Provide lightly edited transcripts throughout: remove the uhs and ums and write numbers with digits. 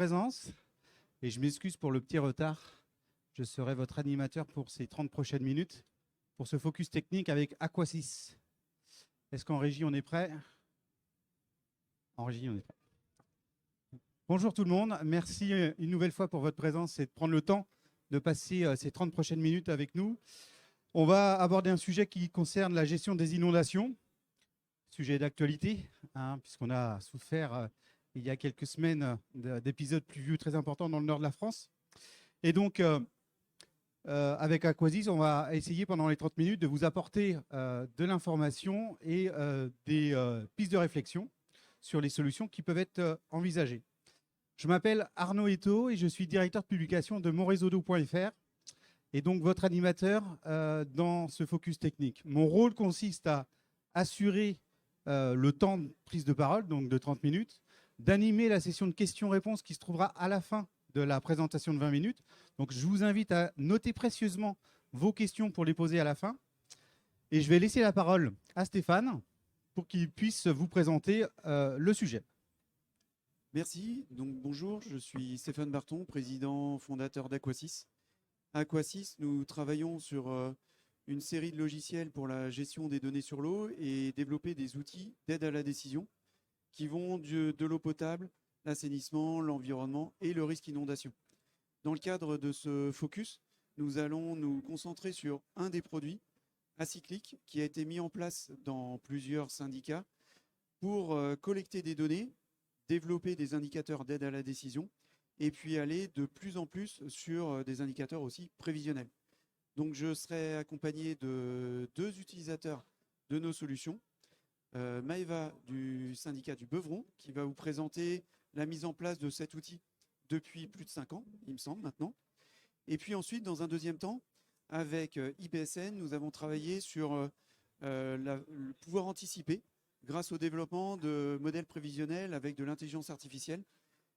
présence et je m'excuse pour le petit retard. Je serai votre animateur pour ces 30 prochaines minutes pour ce focus technique avec Aquasys. Est-ce qu'en régie, on est prêt? En régie, on est prêt. Bonjour tout le monde. Merci une nouvelle fois pour votre présence et de prendre le temps de passer ces 30 prochaines minutes avec nous. On va aborder un sujet qui concerne la gestion des inondations. Sujet d'actualité, puisqu'on a souffert il y a quelques semaines d'épisodes pluvieux très importants dans le nord de la France. Et donc, avec Aquasys, on va essayer pendant les 30 minutes de vous apporter de l'information et des pistes de réflexion sur les solutions qui peuvent être envisagées. Je m'appelle Arnaud Eto et je suis directeur de publication de monréseaudeau.fr et donc votre animateur dans ce focus technique. Mon rôle consiste à assurer le temps de prise de parole, donc de 30 minutes, d'animer la session de questions-réponses qui se trouvera à la fin de la présentation de 20 minutes. Donc je vous invite à noter précieusement vos questions pour les poser à la fin. Et je vais laisser la parole à Stéphane pour qu'il puisse vous présenter le sujet. Merci. Donc bonjour, je suis Stéphane Barton, président fondateur d'Aquasys. À Aquasys, nous travaillons sur une série de logiciels pour la gestion des données sur l'eau et développer des outils d'aide à la décision qui vont de l'eau potable, l'assainissement, l'environnement et le risque inondation. Dans le cadre de ce focus, nous allons nous concentrer sur un des produits, Acyclic, qui a été mis en place dans plusieurs syndicats pour collecter des données, développer des indicateurs d'aide à la décision et puis aller de plus en plus sur des indicateurs aussi prévisionnels. Donc je serai accompagné de 2 utilisateurs de nos solutions. Maëva du syndicat du Beuvron qui va vous présenter la mise en place de cet outil depuis plus de 5 ans, il me semble maintenant. Et puis ensuite, dans un deuxième temps, avec IBSN, nous avons travaillé sur le pouvoir anticiper grâce au développement de modèles prévisionnels avec de l'intelligence artificielle.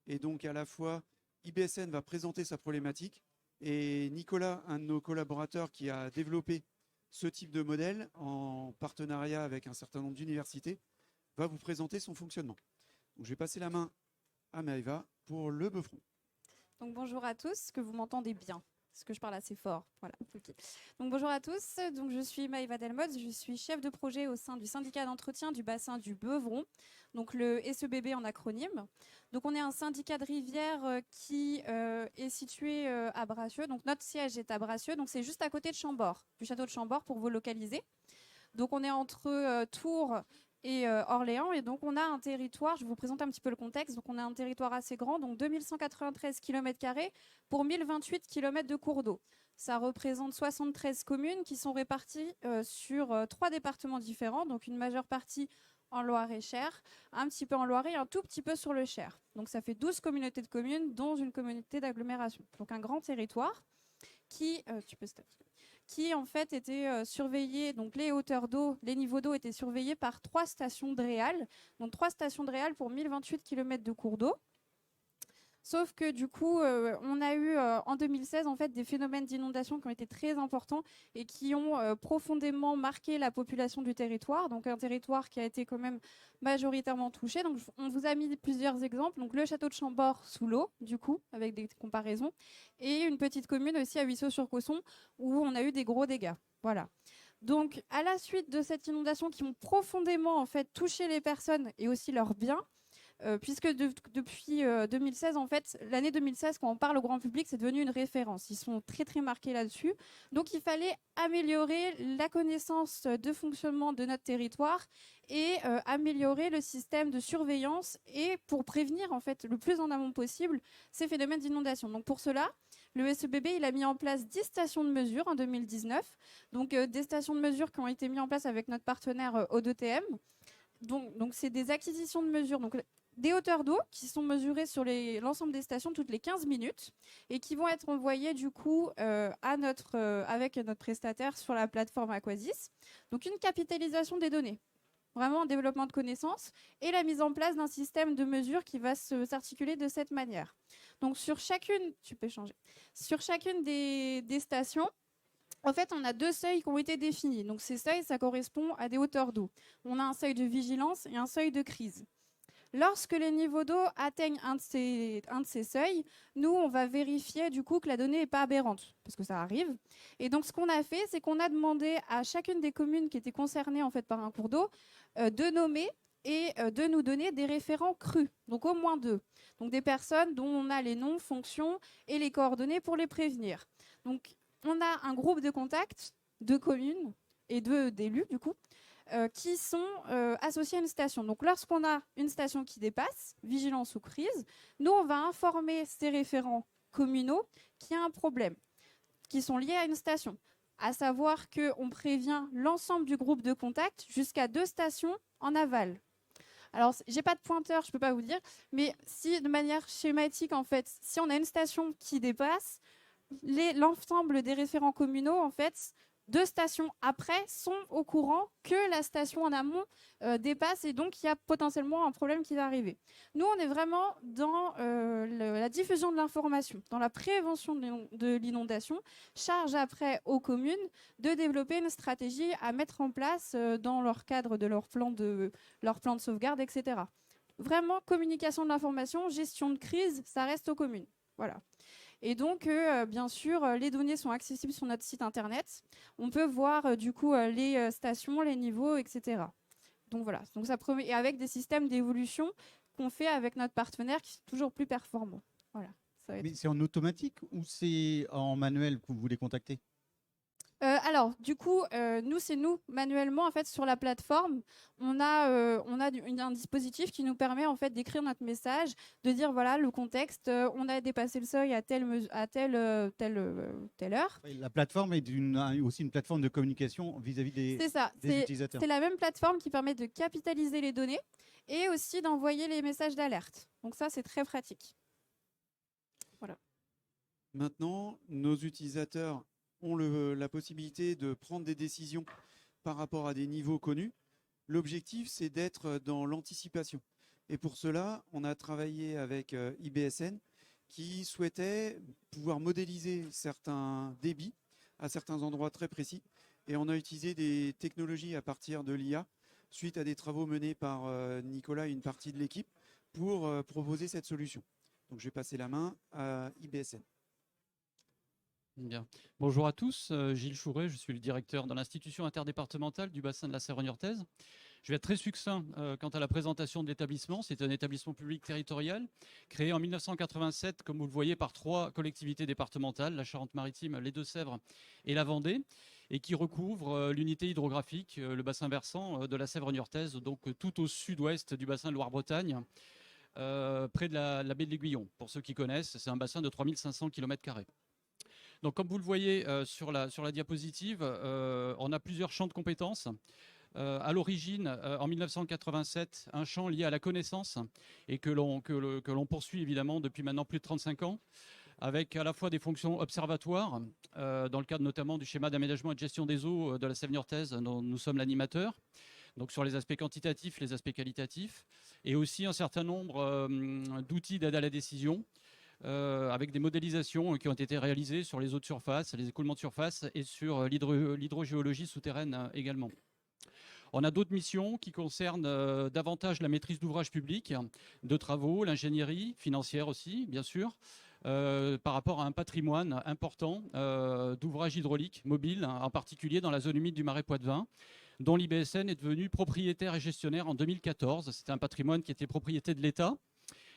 Et donc à la fois, IBSN va présenter sa problématique et Nicolas, un de nos collaborateurs qui a développé ce type de modèle en partenariat avec un certain nombre d'universités, va vous présenter son fonctionnement. Donc, je vais passer la main à Maëva pour le Beuvron. Donc bonjour à tous, que vous m'entendez bien, parce que je parle assez fort. Voilà. Okay. Donc bonjour à tous, donc je suis Maëva Delmoz, je suis chef de projet au sein du syndicat d'entretien du bassin du Beuvron, donc le SEBB en acronyme. Donc on est un syndicat de rivière qui est situé à Bracieux, donc notre siège est à Bracieux, donc c'est juste à côté de Chambord, du château de Chambord pour vous localiser. Donc on est entre Tours et Orléans, et donc on a un territoire, je vous présente un petit peu le contexte, donc on a un territoire assez grand, donc 2193 km² pour 1028 km de cours d'eau. Ça représente 73 communes qui sont réparties sur 3 départements différents, donc une majeure partie en Loire-et-Cher, un petit peu en Loiret et un tout petit peu sur le Cher. Donc ça fait 12 communautés de communes, dont une communauté d'agglomération. Donc un grand territoire qui en fait était surveillé, donc les hauteurs d'eau, les niveaux d'eau étaient surveillés par 3 stations DREAL, donc 3 stations DREAL pour 1028 km de cours d'eau. Sauf que du coup, on a eu en 2016 en fait, des phénomènes d'inondation qui ont été très importants et qui ont profondément marqué la population du territoire. Donc un territoire qui a été quand même majoritairement touché. Donc on vous a mis plusieurs exemples. Donc le château de Chambord sous l'eau, du coup, avec des comparaisons. Et une petite commune aussi à Huisseau-sur-Cosson où on a eu des gros dégâts. Voilà. Donc à la suite de cette inondation qui ont profondément en fait, touché les personnes et aussi leurs biens, puisque depuis 2016, en fait, l'année 2016, quand on parle au grand public, c'est devenu une référence. Ils sont très, très marqués là-dessus. Donc, il fallait améliorer la connaissance de fonctionnement de notre territoire et améliorer le système de surveillance et pour prévenir, en fait, le plus en amont possible ces phénomènes d'inondation. Donc, pour cela, le SEBB il a mis en place 10 stations de mesure en 2019. Donc, des stations de mesure qui ont été mises en place avec notre partenaire O2TM. Donc c'est des acquisitions de mesures. Donc, des hauteurs d'eau qui sont mesurées sur l'ensemble des stations toutes les 15 minutes et qui vont être envoyées du coup avec notre prestataire sur la plateforme Aquasys. Donc une capitalisation des données, vraiment un développement de connaissances et la mise en place d'un système de mesure qui va s'articuler de cette manière. Donc sur chacune des stations, en fait, on a 2 seuils qui ont été définis. Donc ces seuils, ça correspond à des hauteurs d'eau. On a un seuil de vigilance et un seuil de crise. Lorsque les niveaux d'eau atteignent un de ces seuils, nous, on va vérifier du coup que la donnée n'est pas aberrante, parce que ça arrive. Et donc, ce qu'on a fait, c'est qu'on a demandé à chacune des communes qui étaient concernées en fait, par un cours d'eau de nommer et de nous donner des référents crus, donc au moins 2. Donc des personnes dont on a les noms, fonctions et les coordonnées pour les prévenir. Donc on a un groupe de contact de communes et d'élus du coup, qui sont associés à une station. Donc lorsqu'on a une station qui dépasse, vigilance ou crise, nous on va informer ces référents communaux qu'il y a un problème, qui sont liés à une station. À savoir qu'on prévient l'ensemble du groupe de contact jusqu'à 2 stations en aval. Alors, j'ai pas de pointeur, je peux pas vous dire, mais si de manière schématique, en fait, si on a une station qui dépasse, l'ensemble des référents communaux, en fait, 2 stations après sont au courant que la station en amont dépasse et donc il y a potentiellement un problème qui va arriver. Nous, on est vraiment dans la diffusion de l'information, dans la prévention de l'inondation, charge après aux communes de développer une stratégie à mettre en place dans leur cadre de leur plan de sauvegarde, etc. Vraiment, communication de l'information, gestion de crise, ça reste aux communes. Voilà. Et donc, bien sûr, les données sont accessibles sur notre site internet. On peut voir du coup les stations, les niveaux, etc. Donc voilà. Donc ça promet, et avec des systèmes d'évolution qu'on fait avec notre partenaire qui sont toujours plus performants. Voilà. Mais c'est en automatique ou c'est en manuel que vous voulez contacter? Alors, du coup, c'est nous, manuellement, en fait, sur la plateforme, on a un dispositif qui nous permet, en fait, d'écrire notre message, de dire, voilà, le contexte, on a dépassé le seuil à telle heure. La plateforme est aussi une plateforme de communication vis-à-vis des utilisateurs. C'est la même plateforme qui permet de capitaliser les données et aussi d'envoyer les messages d'alerte. Donc ça, c'est très pratique. Voilà. Maintenant, nos utilisateurs ont la possibilité de prendre des décisions par rapport à des niveaux connus. L'objectif, c'est d'être dans l'anticipation. Et pour cela, on a travaillé avec IBSN qui souhaitait pouvoir modéliser certains débits à certains endroits très précis. Et on a utilisé des technologies à partir de l'IA suite à des travaux menés par Nicolas et une partie de l'équipe pour proposer cette solution. Donc je vais passer la main à IBSN. Bien. Bonjour à tous, Gilles Chouret, je suis le directeur de l'institution interdépartementale du bassin de la Sèvre niortaise. Je vais être très succinct quant à la présentation de l'établissement. C'est un établissement public territorial créé en 1987, comme vous le voyez, par 3 collectivités départementales, la Charente-Maritime, les Deux-Sèvres et la Vendée, et qui recouvre l'unité hydrographique, le bassin versant de la Sèvre niortaise, donc tout au sud-ouest du bassin de Loire-Bretagne, près de la baie de l'Aiguillon. Pour ceux qui connaissent, c'est un bassin de 3500 km². Donc, comme vous le voyez sur la diapositive, on a plusieurs champs de compétences. À l'origine, en 1987, un champ lié à la connaissance et que l'on poursuit évidemment depuis maintenant plus de 35 ans, avec à la fois des fonctions observatoires, dans le cadre notamment du schéma d'aménagement et de gestion des eaux de la Sèvre niortaise, dont nous sommes l'animateur, donc sur les aspects quantitatifs, les aspects qualitatifs, et aussi un certain nombre d'outils d'aide à la décision, avec des modélisations qui ont été réalisées sur les eaux de surface, les écoulements de surface et sur l'hydrogéologie souterraine également. On a d'autres missions qui concernent davantage la maîtrise d'ouvrages publics, de travaux, l'ingénierie financière aussi, bien sûr, par rapport à un patrimoine important d'ouvrages hydrauliques mobiles, en particulier dans la zone humide du Marais Poitevin, dont l'IBSN est devenu propriétaire et gestionnaire en 2014. C'était un patrimoine qui était propriété de l'État.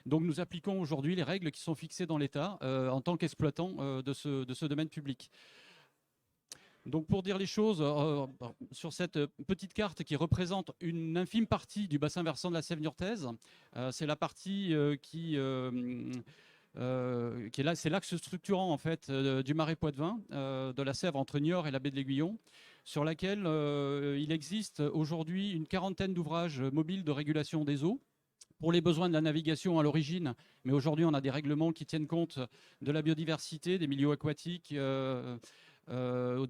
Donc nous appliquons aujourd'hui les règles qui sont fixées dans l'État en tant qu'exploitant de ce domaine public. Donc pour dire les choses, sur cette petite carte qui représente une infime partie du bassin versant de la Sèvre niortaise, c'est la partie qui est là, c'est l'axe structurant en fait du Marais Poitevin, de la Sèvre entre Niort et la baie de l'Aiguillon, sur laquelle il existe aujourd'hui une quarantaine d'ouvrages mobiles de régulation des eaux, pour les besoins de la navigation à l'origine, mais aujourd'hui on a des règlements qui tiennent compte de la biodiversité, des milieux aquatiques, de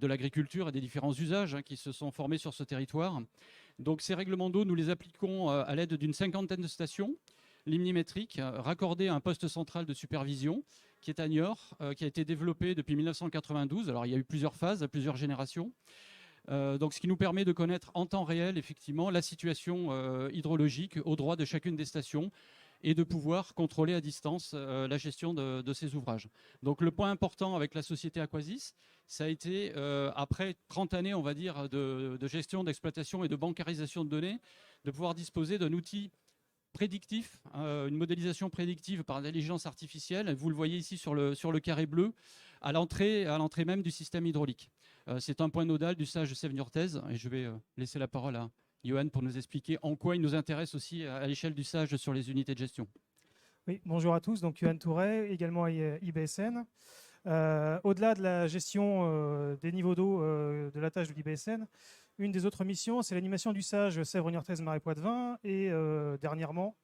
l'agriculture et des différents usages qui se sont formés sur ce territoire. Donc ces règlements d'eau, nous les appliquons à l'aide d'une 50aine de stations limnimétriques raccordées à un poste central de supervision qui est à Niort, qui a été développé depuis 1992. Alors il y a eu plusieurs phases, plusieurs générations. Donc, ce qui nous permet de connaître en temps réel, effectivement, la situation hydrologique au droit de chacune des stations et de pouvoir contrôler à distance la gestion de ces ouvrages. Donc, le point important avec la société Aquasis, ça a été, après 30 années, on va dire, de gestion, d'exploitation et de bancarisation de données, de pouvoir disposer d'un outil prédictif, une modélisation prédictive par intelligence artificielle. Vous le voyez ici sur le carré bleu, à l'entrée même du système hydraulique. C'est un point nodal du stage de Sévigné-Orthez, et je vais laisser la parole à Johan pour nous expliquer en quoi il nous intéresse aussi à l'échelle du stage sur les unités de gestion. Oui, bonjour à tous, donc Johan Touret, également à IBSN. Au-delà de la gestion des niveaux d'eau de la tâche de l'IBSN, une des autres missions, c'est l'animation du SAGE Sèvres-Niortaise Marais Poitevin. Et dernièrement,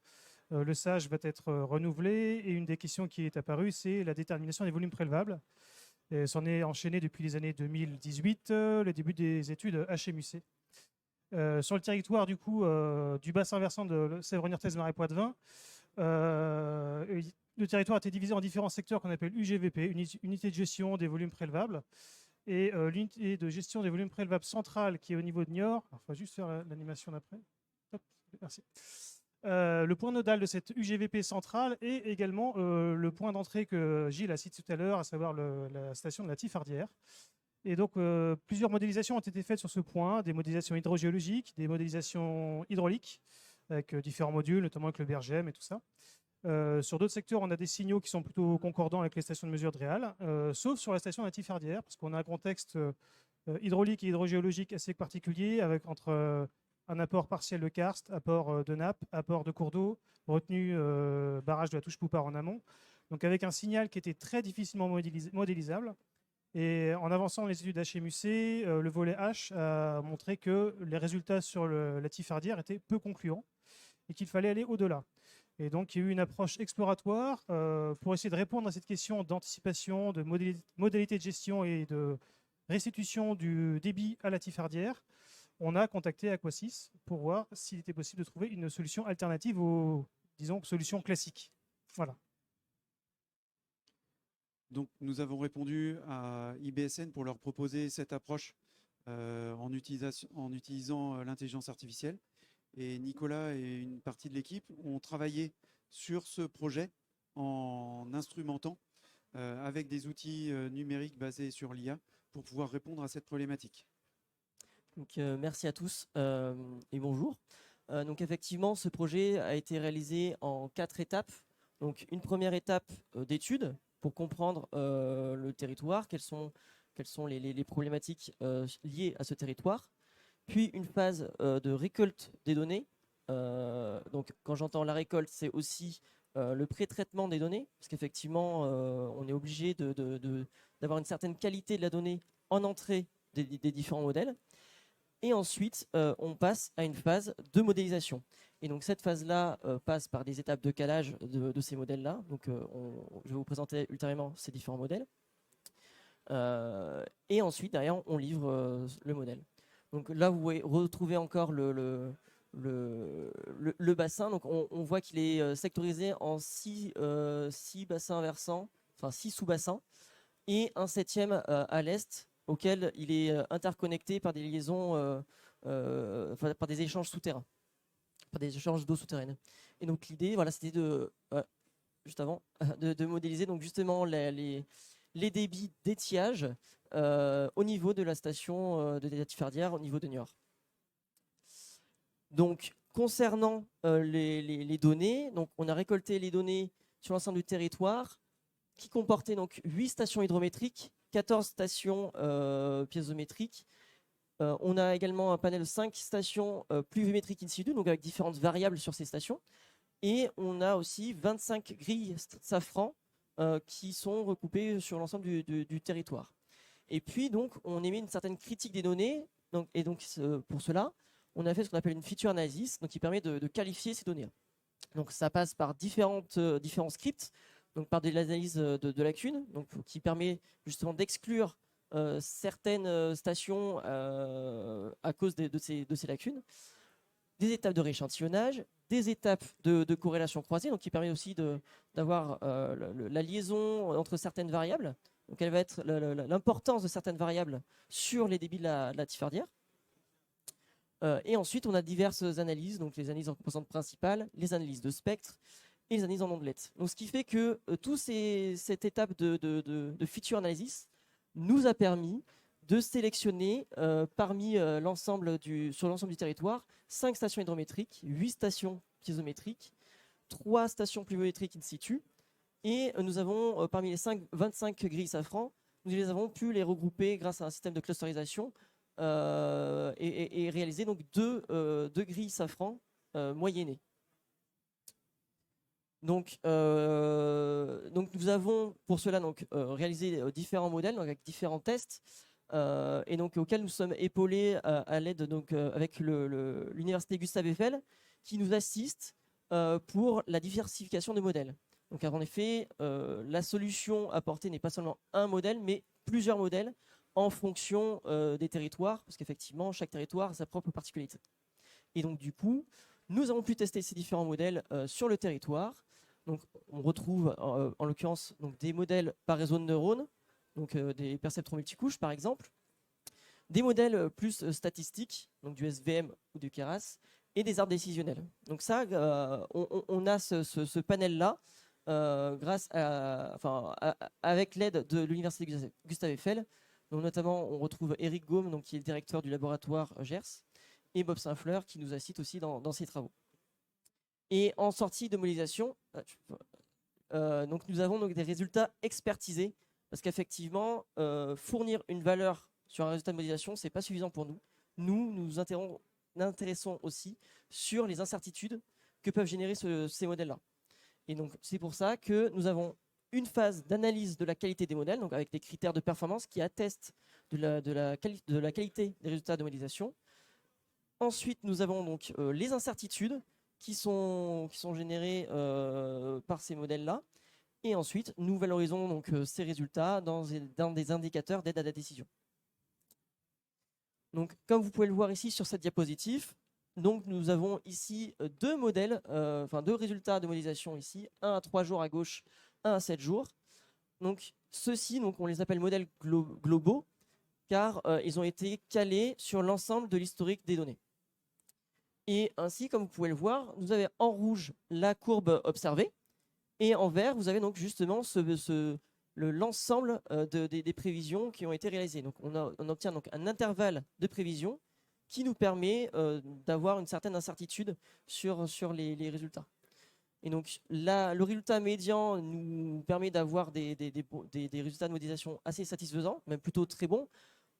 le SAGE va être renouvelé. Et une des questions qui est apparue, c'est la détermination des volumes prélevables. S'en est enchaîné depuis les années 2018, le début des études HMUC. Sur le territoire du coup du bassin versant de Sèvres-Niortaise Marais Poitevin, le territoire a été divisé en différents secteurs qu'on appelle UGVP, unité de gestion des volumes prélevables, et l'unité de gestion des volumes prélevables centrale qui est au niveau de Niort. Il faut juste faire l'animation d'après. Merci. Le point nodal de cette UGVP centrale est également le point d'entrée que Gilles a cité tout à l'heure, à savoir la station de la Tiffardière. Et donc, plusieurs modélisations ont été faites sur ce point, des modélisations hydrogéologiques, des modélisations hydrauliques, avec différents modules, notamment avec le BRGM et tout ça. Sur d'autres secteurs, on a des signaux qui sont plutôt concordants avec les stations de mesure de réal, sauf sur la station de la Tiffardière, parce qu'on a un contexte hydraulique et hydrogéologique assez particulier, avec entre un apport partiel de karst, apport de nappe, apport de cours d'eau, retenue barrage de la Touche-Poupard en amont, donc avec un signal qui était très difficilement modélisable. Et en avançant dans les études HMUC, le volet H a montré que les résultats sur la Tiffardière étaient peu concluants et qu'il fallait aller au-delà. Et donc, il y a eu une approche exploratoire pour essayer de répondre à cette question d'anticipation, de modalité de gestion et de restitution du débit à la Tiffardière. On a contacté Aquasis pour voir s'il était possible de trouver une solution alternative aux, disons, solutions classiques. Voilà. Donc, nous avons répondu à IBSN pour leur proposer cette approche en utilisant l'intelligence artificielle. Et Nicolas et une partie de l'équipe ont travaillé sur ce projet en instrumentant avec des outils numériques basés sur l'IA pour pouvoir répondre à cette problématique. Donc, merci à tous et bonjour. Donc effectivement, ce projet a été réalisé en 4 étapes. Donc une première étape d'étude pour comprendre le territoire, quelles sont les problématiques liées à ce territoire. Puis une phase de récolte des données. Donc quand j'entends la récolte, c'est aussi le pré-traitement des données, parce qu'effectivement, on est obligé d'avoir une certaine qualité de la donnée en entrée des différents modèles. Et ensuite, on passe à une phase de modélisation. Et donc cette phase-là passe par des étapes de calage de ces modèles-là. Donc je vais vous présenter ultérieurement ces différents modèles. Et ensuite, derrière, on livre le modèle. Donc là, vous retrouvez encore le bassin. Donc on voit qu'il est sectorisé en 6 bassins versants, enfin 6 sous-bassins, et un 7e à l'est, auquel il est interconnecté par des liaisons, par des échanges souterrains, par des échanges d'eau souterraine. Et donc l'idée, voilà, c'était juste avant, de modéliser donc justement les débits d'étiage au niveau de la station de la Tiffardière, au niveau de Niort. Donc concernant les données, donc on a récolté les données sur l'ensemble du territoire qui comportait donc 8 stations hydrométriques, 14 stations piézométriques. On a également un panel de 5 stations pluviométriques in situ, donc avec différentes variables sur ces stations. Et on a aussi 25 grilles safran qui sont recoupées sur l'ensemble du territoire. Et puis, donc, on émet une certaine critique des données. Et donc, pour cela, on a fait ce qu'on appelle une feature analysis, donc qui permet de qualifier ces données. Donc, ça passe par différents scripts, donc par de l'analyse de lacunes, donc qui permet justement d'exclure certaines stations à cause de ces lacunes, des étapes de rééchantillonnage, des étapes de corrélation croisée, donc qui permet aussi d'avoir la liaison entre certaines variables, Donc, elle va être l'importance de certaines variables sur les débits de la diffardière. Et ensuite, on a diverses analyses, donc les analyses en composante principale, les analyses de spectre et les analyses en ondelettes. Donc, ce qui fait que cette étape de feature analysis nous a permis de sélectionner parmi sur l'ensemble du territoire 5 stations hydrométriques, 8 stations piézométriques, 3 stations pluviométriques in situ. Et nous avons, parmi les 25 grilles safran, nous les avons pu les regrouper grâce à un système de clusterisation et réaliser donc deux grilles safran moyennées. Donc nous avons pour cela réalisé différents modèles donc avec différents tests et donc auxquels nous sommes épaulés à l'aide avec l'université Gustave Eiffel qui nous assiste pour la diversification des modèles. Donc, en effet, la solution apportée n'est pas seulement un modèle, mais plusieurs modèles en fonction des territoires, parce qu'effectivement, chaque territoire a sa propre particularité. Et donc, du coup, nous avons pu tester ces différents modèles sur le territoire. Donc, on retrouve en l'occurrence des modèles par réseau de neurones, donc des perceptrons multicouches par exemple, des modèles plus statistiques, donc du SVM ou du Keras, et des arbres décisionnels. Donc ça, on a ce panel-là, avec l'aide de l'université Gustave Eiffel. Donc notamment, on retrouve Eric Gaume, donc, qui est le directeur du laboratoire GERS, et Bob Saint-Fleur, qui nous assiste aussi dans ses travaux. Et en sortie de modélisation, donc nous avons donc des résultats expertisés, parce qu'effectivement, fournir une valeur sur un résultat de modélisation, ce n'est pas suffisant pour nous. Nous nous intéressons aussi sur les incertitudes que peuvent générer ces modèles-là. Et donc, c'est pour ça que nous avons une phase d'analyse de la qualité des modèles, donc avec des critères de performance qui attestent de la qualité des résultats de modélisation. Ensuite, nous avons donc les incertitudes qui sont générées par ces modèles-là. Et ensuite, nous valorisons donc ces résultats dans des indicateurs d'aide à la décision. Donc, comme vous pouvez le voir ici sur cette diapositive, donc nous avons ici deux modèles, deux résultats de modélisation ici, un à 3 jours à gauche, un à 7 jours. Donc ceux-ci, on les appelle modèles globaux, car ils ont été calés sur l'ensemble de l'historique des données. Et ainsi, comme vous pouvez le voir, vous avez en rouge la courbe observée, et en vert, vous avez donc justement l'ensemble des prévisions qui ont été réalisées. Donc on obtient donc un intervalle de prévision qui nous permet d'avoir une certaine incertitude sur les résultats. Et donc le résultat médian nous permet d'avoir des résultats de modélisation assez satisfaisants, même plutôt très bons.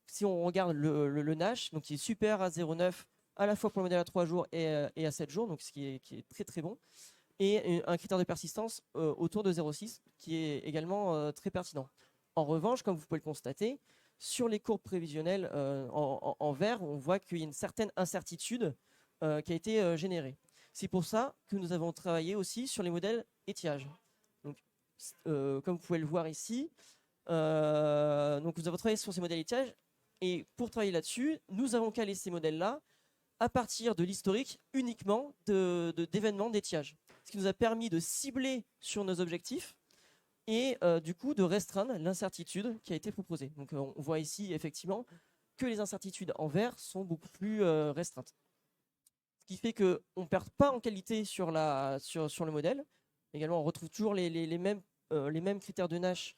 Si on regarde le Nash, donc qui est super à 0,9 à la fois pour le modèle à 3 jours et à 7 jours, donc ce qui est très très bon, et un critère de persistance autour de 0,6 qui est également très pertinent. En revanche, comme vous pouvez le constater, sur les courbes prévisionnelles en vert, on voit qu'il y a une certaine incertitude qui a été générée. C'est pour ça que nous avons travaillé aussi sur les modèles étiage. Donc, comme vous pouvez le voir ici, donc nous avons travaillé sur ces modèles étiage, et pour travailler là-dessus, nous avons calé ces modèles-là à partir de l'historique uniquement d'événements d'étiage. Ce qui nous a permis de cibler sur nos objectifs et du coup de restreindre l'incertitude qui a été proposée. Donc on voit ici effectivement que les incertitudes en vert sont beaucoup plus restreintes. Ce qui fait qu'on ne perd pas en qualité sur le modèle. Également, on retrouve toujours les mêmes critères de Nash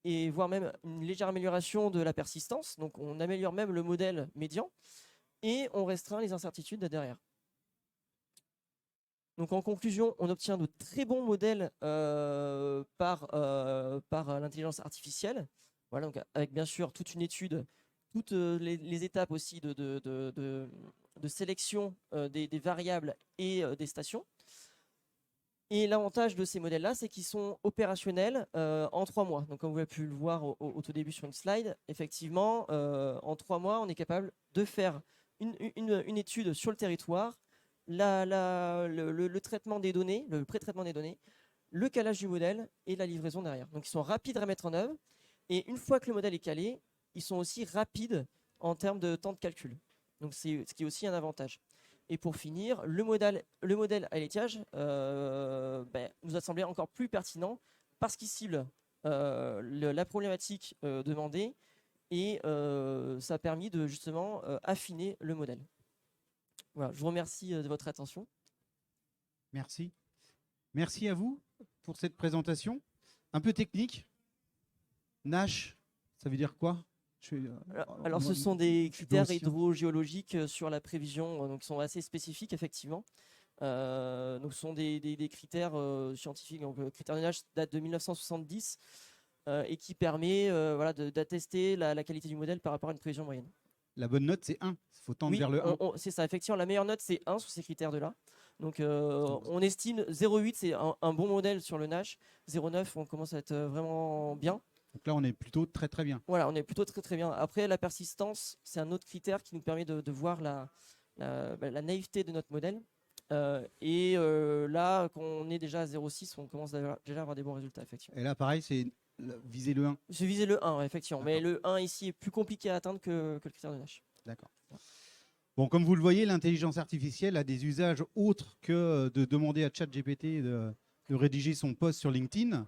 et voire même une légère amélioration de la persistance. Donc on améliore même le modèle médian et on restreint les incertitudes derrière. Donc en conclusion, on obtient de très bons modèles par l'intelligence artificielle. Voilà, donc avec bien sûr toute une étude, toutes les étapes aussi de sélection des variables et des stations. Et l'avantage de ces modèles-là, c'est qu'ils sont opérationnels en 3 mois. Donc comme vous avez pu le voir au tout début sur une slide, effectivement, en 3 mois, on est capable de faire une étude sur le territoire, le traitement des données, le pré-traitement des données, le calage du modèle et la livraison derrière. Donc ils sont rapides à mettre en œuvre et une fois que le modèle est calé, ils sont aussi rapides en termes de temps de calcul. Donc c'est ce qui est aussi un avantage. Et pour finir, le modèle à l'étiage nous a semblé encore plus pertinent parce qu'il cible la problématique demandée et ça a permis de justement affiner le modèle. Voilà, je vous remercie de votre attention. Merci. Merci à vous pour cette présentation. Un peu technique. Nash, ça veut dire quoi? Alors, ce moi, sont des je suis critères aussi, hein. hydrogéologiques sur la prévision, donc qui sont assez spécifiques effectivement. Donc, ce sont des critères scientifiques. Donc, le critère de Nash date de 1970 et qui permet voilà, d'attester la qualité du modèle par rapport à une prévision moyenne. La bonne note, c'est 1. Il faut tendre Oui, vers le 1. c'est ça. Effectivement, la meilleure note, c'est 1 sur ces critères-là. Donc, on estime 0,8, c'est un bon modèle sur le Nash. 0,9, on commence à être vraiment bien. Donc là, on est plutôt très très bien. Voilà, on est plutôt très très bien. Après, la persistance, c'est un autre critère qui nous permet de voir la naïveté de notre modèle. Là, quand on est déjà à 0,6, on commence déjà à avoir des bons résultats, effectivement. Et là, pareil, c'est viser le 1. Je visais le 1, effectivement. Mais le 1 ici est plus compliqué à atteindre que le critère de Nash. D'accord. Bon, comme vous le voyez, l'intelligence artificielle a des usages autres que de demander à ChatGPT de rédiger son post sur LinkedIn.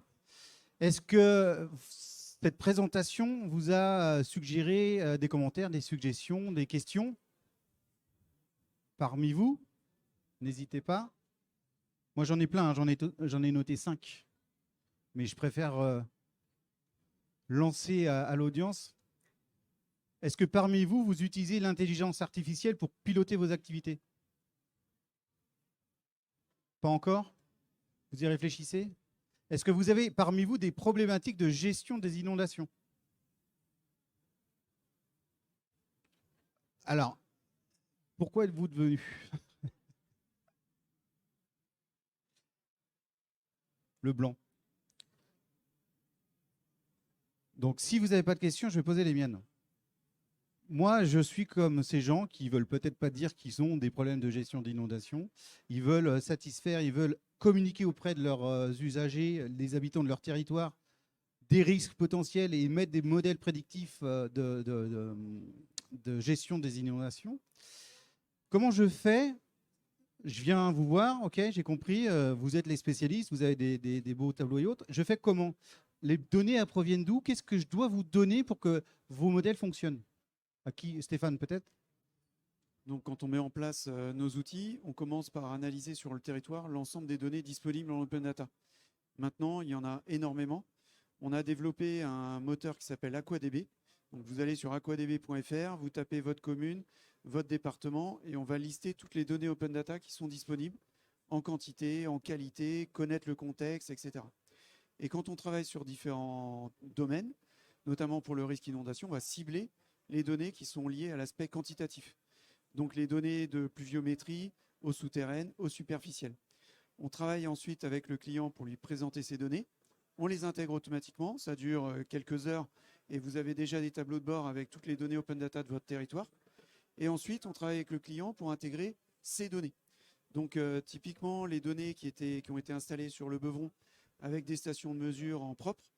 Est-ce que cette présentation vous a suggéré des commentaires, des suggestions, des questions parmi vous? N'hésitez pas. Moi, j'en ai plein, hein, j'en ai noté 5. Mais je préfère lancer à l'audience. Est-ce que parmi vous, vous utilisez l'intelligence artificielle pour piloter vos activités? Pas encore? Vous y réfléchissez? Est-ce que vous avez parmi vous des problématiques de gestion des inondations? Alors, pourquoi êtes-vous devenu? Le blanc. Donc, si vous n'avez pas de questions, je vais poser les miennes. Moi, je suis comme ces gens qui veulent peut-être pas dire qu'ils ont des problèmes de gestion d'inondation. Ils veulent satisfaire, ils veulent communiquer auprès de leurs usagers, des habitants de leur territoire, des risques potentiels et mettre des modèles prédictifs de gestion des inondations. Comment je fais? Je viens vous voir, ok, j'ai compris, vous êtes les spécialistes, vous avez des beaux tableaux et autres. Je fais comment? Les données elles proviennent d'où? Qu'est-ce que je dois vous donner pour que vos modèles fonctionnent? À qui? Stéphane, peut-être? Donc, quand on met en place nos outils, on commence par analyser sur le territoire l'ensemble des données disponibles en open data. Maintenant, il y en a énormément. On a développé un moteur qui s'appelle AquaDB. Donc, vous allez sur aquadb.fr, vous tapez votre commune, votre département, et on va lister toutes les données open data qui sont disponibles en quantité, en qualité, connaître le contexte, etc. Et quand on travaille sur différents domaines, notamment pour le risque inondation, on va cibler les données qui sont liées à l'aspect quantitatif. Donc les données de pluviométrie, eaux souterraines, eaux superficielles. On travaille ensuite avec le client pour lui présenter ces données. On les intègre automatiquement, ça dure quelques heures et vous avez déjà des tableaux de bord avec toutes les données open data de votre territoire. Et ensuite, on travaille avec le client pour intégrer ces données. Donc typiquement, les données qui ont été installées sur le Beuvron avec des stations de mesure en propre,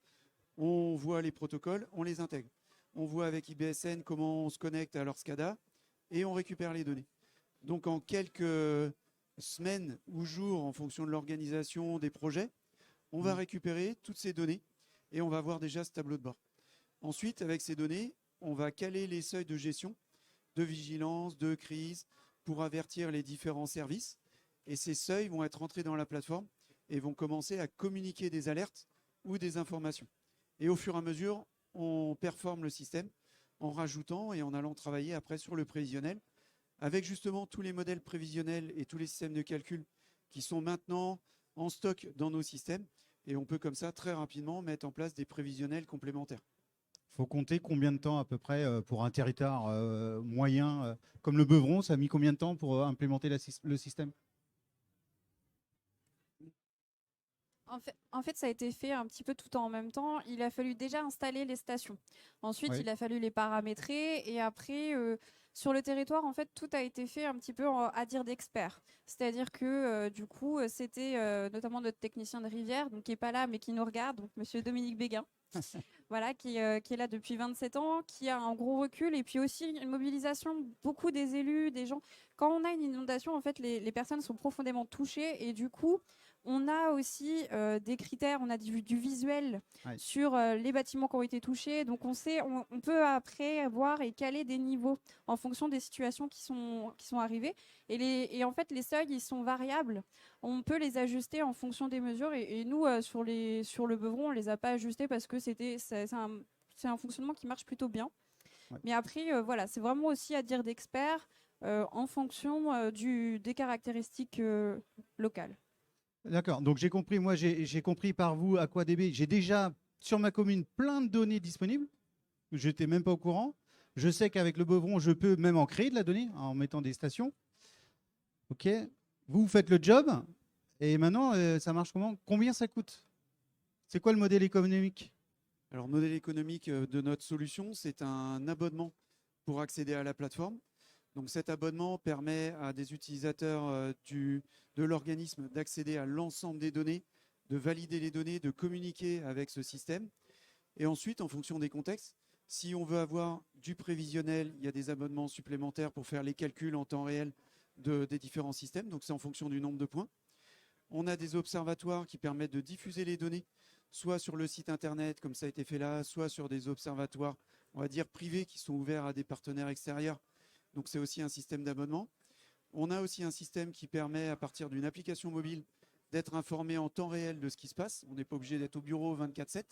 on voit les protocoles, on les intègre. On voit avec IBSN comment on se connecte à leur SCADA et on récupère les données. Donc en quelques semaines ou jours, en fonction de l'organisation des projets, on va récupérer toutes ces données et on va voir déjà ce tableau de bord. Ensuite, avec ces données, on va caler les seuils de gestion, de vigilance, de crise, pour avertir les différents services. Et ces seuils vont être rentrés dans la plateforme et vont commencer à communiquer des alertes ou des informations. Et au fur et à mesure, on performe le système en rajoutant et en allant travailler après sur le prévisionnel avec justement tous les modèles prévisionnels et tous les systèmes de calcul qui sont maintenant en stock dans nos systèmes. Et on peut comme ça très rapidement mettre en place des prévisionnels complémentaires. Il faut compter combien de temps à peu près pour un territoire moyen comme le Beuvron? Ça a mis combien de temps pour implémenter le système? En fait, ça a été fait un petit peu tout en même temps. Il a fallu déjà installer les stations. Ensuite, Oui. il a fallu les paramétrer. Et après, sur le territoire, en fait, tout a été fait un petit peu à dire d'experts. C'est-à-dire que, du coup, c'était notamment notre technicien de rivière, donc qui n'est pas là, mais qui nous regarde, donc monsieur Dominique Béguin. Voilà, qui est là depuis 27 ans, qui a un gros recul et puis aussi une mobilisation beaucoup des élus, des gens. Quand on a une inondation, en fait, les personnes sont profondément touchées et du coup, On a aussi des critères, on a du visuel Ouais. sur les bâtiments qui ont été touchés. Donc on peut après voir et caler des niveaux en fonction des situations qui sont arrivées. Et en fait, les seuils, ils sont variables. On peut les ajuster en fonction des mesures. Et nous, sur le Beuvron, on les a pas ajustés parce que c'est un fonctionnement qui marche plutôt bien. Ouais. Mais après, voilà, c'est vraiment aussi à dire d'experts en fonction des caractéristiques locales. D'accord. Donc j'ai compris, moi j'ai compris par vous AquaDB. J'ai déjà sur ma commune plein de données disponibles. Je n'étais même pas au courant. Je sais qu'avec le Beuvron, je peux même en créer de la donnée en mettant des stations. Ok. Vous faites le job. Et maintenant, ça marche comment? Combien ça coûte? C'est quoi le modèle économique? Alors, le modèle économique de notre solution, c'est un abonnement pour accéder à la plateforme. Donc, cet abonnement permet à des utilisateurs de l'organisme d'accéder à l'ensemble des données, de valider les données, de communiquer avec ce système. Et ensuite, en fonction des contextes, si on veut avoir du prévisionnel, il y a des abonnements supplémentaires pour faire les calculs en temps réel des différents systèmes. Donc, c'est en fonction du nombre de points. On a des observatoires qui permettent de diffuser les données, soit sur le site internet, comme ça a été fait là, soit sur des observatoires, on va dire privés, qui sont ouverts à des partenaires extérieurs. Donc c'est aussi un système d'abonnement. On a aussi un système qui permet, à partir d'une application mobile, d'être informé en temps réel de ce qui se passe. On n'est pas obligé d'être au bureau 24/7.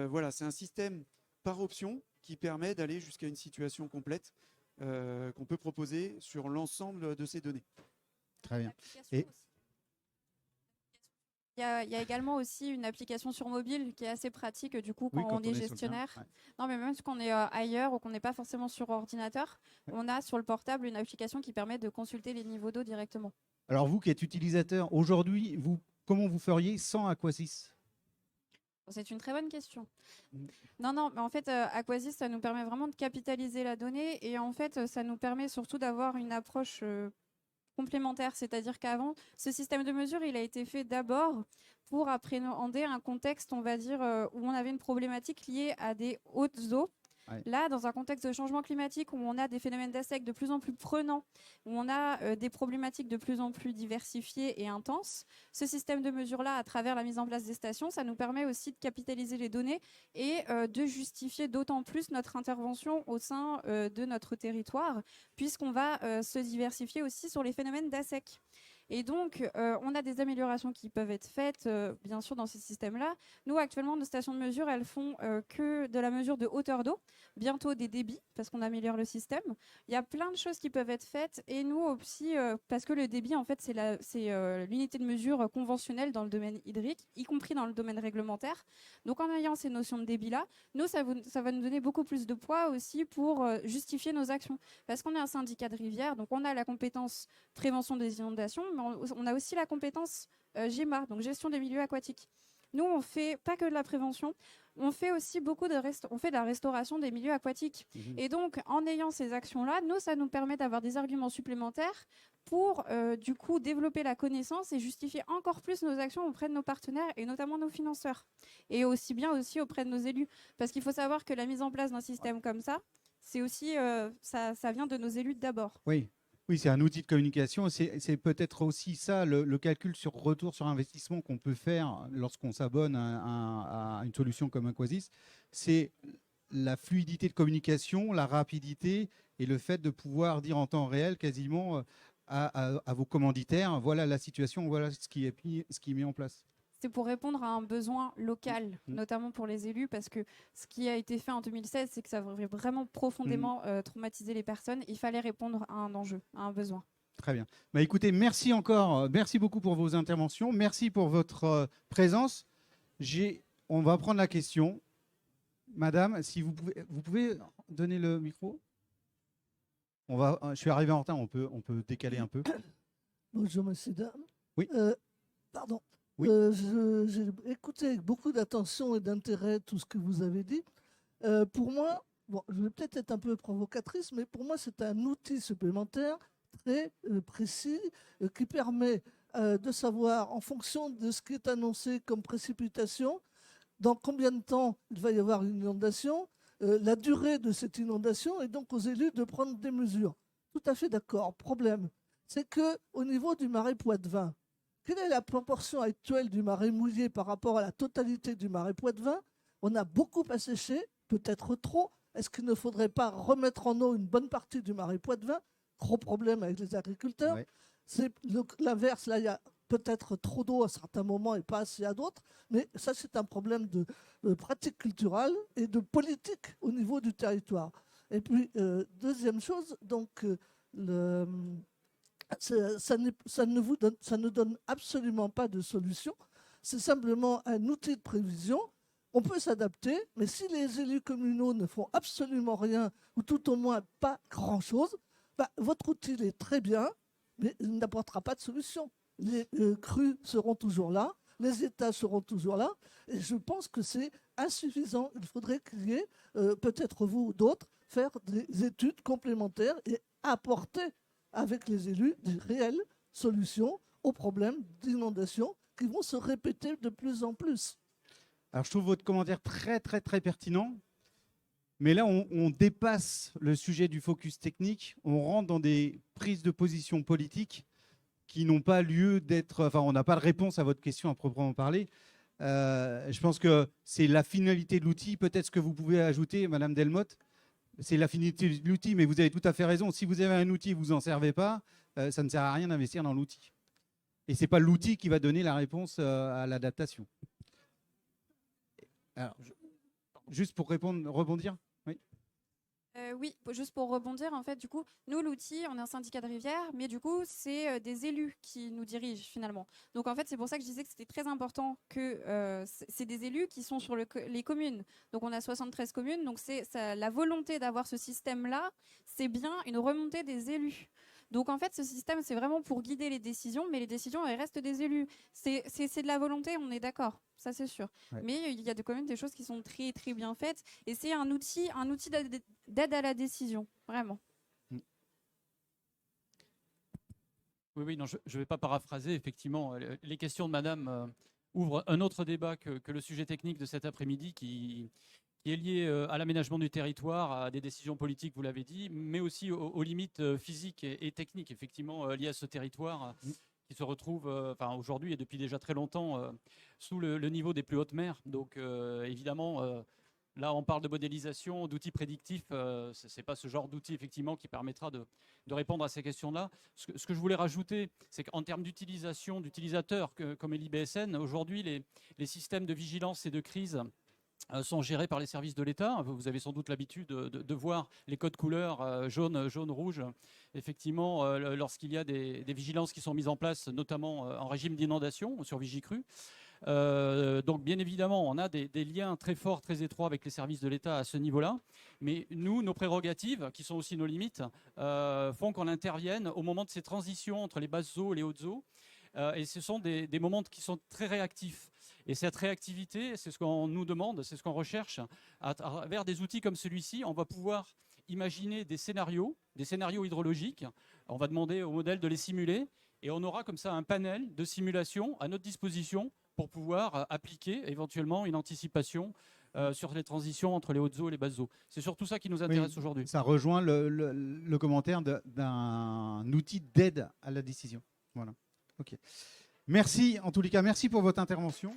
Voilà, c'est un système par option qui permet d'aller jusqu'à une situation complète qu'on peut proposer sur l'ensemble de ces données. Très bien. Et il y a également aussi une application sur mobile qui est assez pratique du coup quand on est sur le terrain, gestionnaire. ouais. Non, mais même quand on est ailleurs ou qu'on n'est pas forcément sur ordinateur, on a sur le portable une application qui permet de consulter les niveaux d'eau directement. Alors vous qui êtes utilisateur, aujourd'hui, comment vous feriez sans Aquasys? C'est une très bonne question. Non, mais en fait, Aquasys, ça nous permet vraiment de capitaliser la donnée et en fait, ça nous permet surtout d'avoir une approche complémentaire. C'est-à-dire qu'avant, ce système de mesure, il a été fait d'abord pour appréhender un contexte, on va dire, où on avait une problématique liée à des hautes eaux. Ouais. Là, dans un contexte de changement climatique où on a des phénomènes d'assec de plus en plus prenants, où on a des problématiques de plus en plus diversifiées et intenses, ce système de mesure-là, à travers la mise en place des stations, ça nous permet aussi de capitaliser les données et de justifier d'autant plus notre intervention au sein de notre territoire, puisqu'on va se diversifier aussi sur les phénomènes d'assec. Et donc, on a des améliorations qui peuvent être faites, bien sûr, dans ces systèmes-là. Nous, actuellement, nos stations de mesure, elles font que de la mesure de hauteur d'eau, bientôt des débits, parce qu'on améliore le système. Il y a plein de choses qui peuvent être faites. Et nous aussi, parce que le débit, en fait, c'est l'unité de mesure conventionnelle dans le domaine hydrique, y compris dans le domaine réglementaire. Donc, en ayant ces notions de débit-là, nous, ça va nous donner beaucoup plus de poids aussi pour justifier nos actions. Parce qu'on est un syndicat de rivière, donc on a la compétence prévention des inondations, mais on a aussi la compétence GEMA, donc gestion des milieux aquatiques. Nous, on fait pas que de la prévention, on fait aussi on fait de la restauration des milieux aquatiques. Et donc, en ayant ces actions-là, nous, ça nous permet d'avoir des arguments supplémentaires pour, du coup, développer la connaissance et justifier encore plus nos actions auprès de nos partenaires et notamment nos financeurs. Et aussi bien aussi auprès de nos élus. Parce qu'il faut savoir que la mise en place d'un système comme ça, c'est aussi, ça vient de nos élus d'abord. Oui, c'est un outil de communication. C'est peut-être aussi ça, le calcul sur retour sur investissement qu'on peut faire lorsqu'on s'abonne à une solution comme Aquasys. C'est la fluidité de communication, la rapidité et le fait de pouvoir dire en temps réel quasiment à vos commanditaires, voilà la situation, voilà ce qui est mis en place. C'est pour répondre à un besoin local, notamment pour les élus, parce que ce qui a été fait en 2016, c'est que ça avait vraiment profondément traumatisé les personnes. Il fallait répondre à un enjeu, à un besoin. Très bien. Bah, écoutez, merci encore. Merci beaucoup pour vos interventions. Merci pour votre présence. On va prendre la question. Madame, si vous pouvez donner le micro. Je suis arrivé en retard, on peut décaler un peu. Bonjour, monsieur, dame. Oui. Pardon. Oui. J'ai écouté avec beaucoup d'attention et d'intérêt tout ce que vous avez dit. Pour moi, je vais peut-être être un peu provocatrice, mais pour moi, c'est un outil supplémentaire très précis qui permet de savoir, en fonction de ce qui est annoncé comme précipitation, dans combien de temps il va y avoir une inondation, la durée de cette inondation, et donc aux élus de prendre des mesures. Tout à fait d'accord. Problème, c'est qu'au niveau du marais Poitevin, quelle est la proportion actuelle du marais mouillé par rapport à la totalité du marais Poitevin? On a beaucoup asséché, peut-être trop. Est-ce qu'il ne faudrait pas remettre en eau une bonne partie du marais Poitevin? Gros problème avec les agriculteurs. Ouais. C'est l'inverse, là, il y a peut-être trop d'eau à certains moments et pas assez à d'autres. Mais ça, c'est un problème de pratique culturelle et de politique au niveau du territoire. Et puis, deuxième chose, donc, ça ne donne absolument pas de solution. C'est simplement un outil de prévision. On peut s'adapter, mais si les élus communaux ne font absolument rien, ou tout au moins pas grand-chose, bah, votre outil est très bien, mais il n'apportera pas de solution. Les crues seront toujours là, les États seront toujours là, et je pense que c'est insuffisant. Il faudrait qu'il y ait, peut-être vous ou d'autres, faire des études complémentaires et apporter avec les élus des réelles solutions aux problèmes d'inondation qui vont se répéter de plus en plus. Alors, je trouve votre commentaire très, très, très pertinent. Mais là, on dépasse le sujet du focus technique. On rentre dans des prises de position politiques qui n'ont pas lieu d'être... Enfin, on n'a pas de réponse à votre question à proprement parler. Je pense que c'est la finalité de l'outil. Peut-être ce que vous pouvez ajouter, Madame Delmotte, c'est la finalité de l'outil, mais vous avez tout à fait raison. Si vous avez un outil et vous n'en servez pas, ça ne sert à rien d'investir dans l'outil. Et ce n'est pas l'outil qui va donner la réponse à l'adaptation. Alors, juste pour rebondir. Oui. Oui, juste pour rebondir, en fait, du coup, nous, l'outil, on est un syndicat de rivière, mais du coup, c'est des élus qui nous dirigent finalement. Donc, en fait, c'est pour ça que je disais que c'était très important que c'est des élus qui sont sur les communes. Donc, on a 73 communes, donc la volonté d'avoir ce système-là, c'est bien une remontée des élus. Donc, en fait, ce système, c'est vraiment pour guider les décisions, mais les décisions, elles restent des élus. C'est de la volonté, on est d'accord, ça c'est sûr. Ouais. Mais il y a quand même des choses qui sont très, très bien faites. Et c'est un outil d'aide à la décision, vraiment. Oui, non, je ne vais pas paraphraser. Effectivement, les questions de Madame ouvrent un autre débat que le sujet technique de cet après-midi qui est lié à l'aménagement du territoire, à des décisions politiques, vous l'avez dit, mais aussi aux limites physiques et techniques, effectivement, liées à ce territoire qui se retrouve aujourd'hui et depuis déjà très longtemps sous le niveau des plus hautes mers. Donc, évidemment, là, on parle de modélisation, d'outils prédictifs. Ce n'est pas ce genre d'outil, effectivement, qui permettra de répondre à ces questions-là. Ce que je voulais rajouter, c'est qu'en termes d'utilisation, d'utilisateurs comme est l'IBSN, aujourd'hui, les systèmes de vigilance et de crise sont gérés par les services de l'État. Vous avez sans doute l'habitude de voir les codes couleurs jaune, rouge. Effectivement, lorsqu'il y a des vigilances qui sont mises en place, notamment en régime d'inondation sur Vigicru. Donc, bien évidemment, on a des liens très forts, très étroits avec les services de l'État à ce niveau-là. Mais nous, nos prérogatives, qui sont aussi nos limites, font qu'on intervienne au moment de ces transitions entre les basses eaux et les hautes eaux. Et ce sont des moments qui sont très réactifs. Et cette réactivité, c'est ce qu'on nous demande, c'est ce qu'on recherche. À travers des outils comme celui-ci, on va pouvoir imaginer des scénarios hydrologiques. On va demander au modèle de les simuler. Et on aura comme ça un panel de simulation à notre disposition pour pouvoir appliquer éventuellement une anticipation sur les transitions entre les hautes eaux et les basses eaux. C'est surtout ça qui nous intéresse aujourd'hui. Ça rejoint le commentaire d'un outil d'aide à la décision. Voilà. Ok. Merci, en tous les cas, merci pour votre intervention.